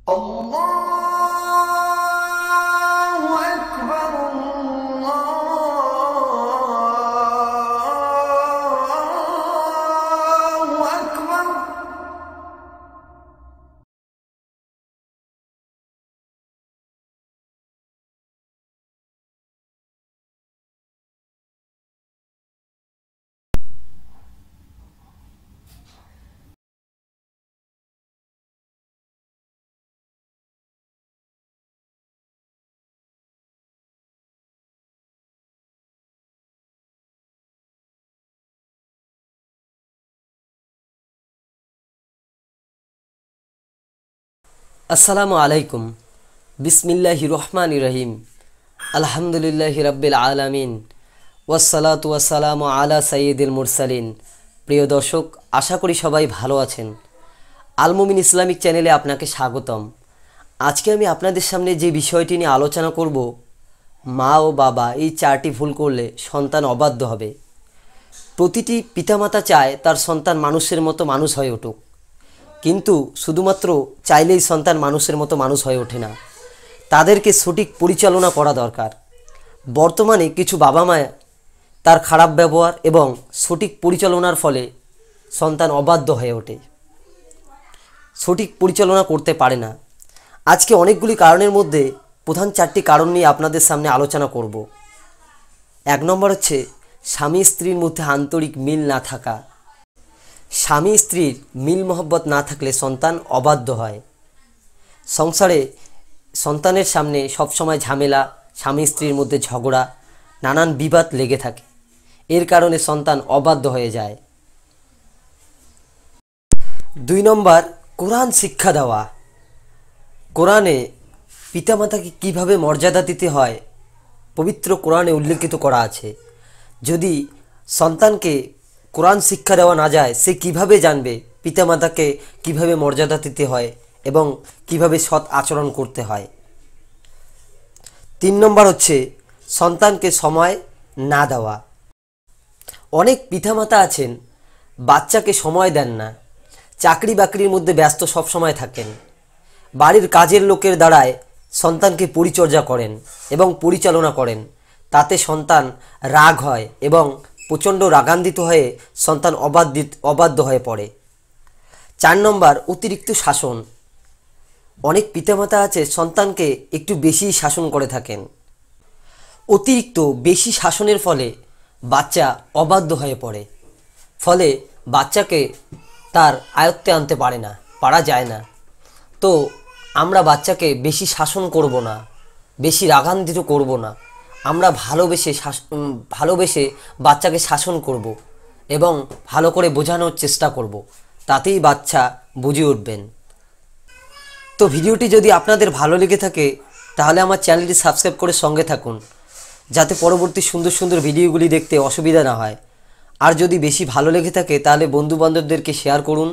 الله أكبر الله أكبر আসসালামু আলাইকুম। বিসমিল্লাহির রহমানির রহিম। আলহামদুলিল্লাহি রাব্বিল আলামিন ওয়াসসালাতু ওয়াসসালামু আলা সাইয়্যিদিল মুরসালিন। প্রিয় দর্শক, আশা করি সবাই ভালো আছেন। আল মুমিন ইসলামিক চ্যানেলে আপনাকে স্বাগতম। আজকে আমি আপনাদের সামনে যে বিষয়টি নিয়ে আলোচনা করব, মা ও বাবা এই চারটি ভুল করলে সন্তান অবাধ্য হবে। প্রতিটি পিতামাতা চায় তার সন্তান মানুষের মতো মানুষ হয়ে উঠুক, কিন্তু শুধুমাত্র চাইলেই সন্তান মানুষের মতো মানুষ হয়ে ওঠে না, তাদেরকে সঠিক পরিচালনা করা দরকার। বর্তমানে কিছু বাবা মা তার খারাপ ব্যবহার এবং সঠিক পরিচালনার ফলে সন্তান অবাধ্য হয়ে ওঠে, সঠিক পরিচালনা করতে পারে না। আজকে অনেকগুলি কারণের মধ্যে প্রধান চারটি কারণ নিয়ে আপনাদের সামনে আলোচনা করব। 1 নম্বর হচ্ছে স্বামী স্ত্রীর মধ্যে আন্তরিক মিল না থাকা। স্বামী স্ত্রীর মিল মহব্বত না থাকলে সন্তান অবাধ্য হয়। সংসারে সন্তানের সামনে সবসময় ঝামেলা, স্বামী স্ত্রীর মধ্যে ঝগড়া, নানান বিবাদ লেগে থাকে। এর কারণে সন্তান অবাধ্য হয়ে যায়। 2 নম্বর, কোরআন শিক্ষা দেওয়া। কোরআনে পিতামাতাকে কিভাবে মর্যাদা দিতে হয় পবিত্র কোরআনে উল্লেখিত করা আছে। যদি সন্তানকে কোরআন শিক্ষা দেওয়া না যায়, সে কিভাবে জানবে পিতামাতাকে কিভাবে মর্যাদা দিতে হয় এবং কিভাবে সৎ আচরণ করতে হয়। 3 নম্বর হচ্ছে সন্তানকে সময় না দেওয়া। অনেক পিতামাতা আছেন বাচ্চাকে সময় দেন না, চাকরি বাকরির মধ্যে ব্যস্ত সব সময় থাকেন, বাড়ির কাজের লোকের দ্বারায় সন্তানকে পরিচর্যা করেন এবং পরিচালনা করেন। তাতে সন্তান রাগ হয় এবং প্রচণ্ড রাগান্বিত হয়ে সন্তান অবাধ্য হয়ে পড়ে। 4 নম্বর, অতিরিক্ত শাসন। অনেক পিতামাতা আছে সন্তানকে একটু বেশি শাসন করে থাকেন। অতিরিক্ত বেশি শাসনের ফলে বাচ্চা অবাধ্য হয়ে পড়ে, ফলে বাচ্চাকে তার আয়ত্তে আনতে পারা যায় না। তো আমরা বাচ্চাকে বেশি শাসন করব না, বেশি রাগান্বিত করব না। আমরা ভালোবেসে বাচ্চাকে শাসন করব এবং ভালো করে বোঝানোর চেষ্টা করব, তাতেই বাচ্চা বুঝে উঠবেন। তো ভিডিওটি যদি আপনাদের ভালো লেগে থাকে তাহলে আমার চ্যানেলটি সাবস্ক্রাইব করে সঙ্গে থাকুন, যাতে পরবর্তী সুন্দর সুন্দর ভিডিওগুলি দেখতে অসুবিধা না হয়। আর যদি বেশি ভালো লেগে থাকে তাহলে বন্ধুবান্ধবদেরকে শেয়ার করুন,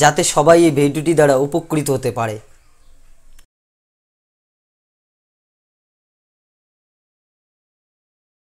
যাতে সবাই এই ভিডিওটি দ্বারা উপকৃত হতে পারে।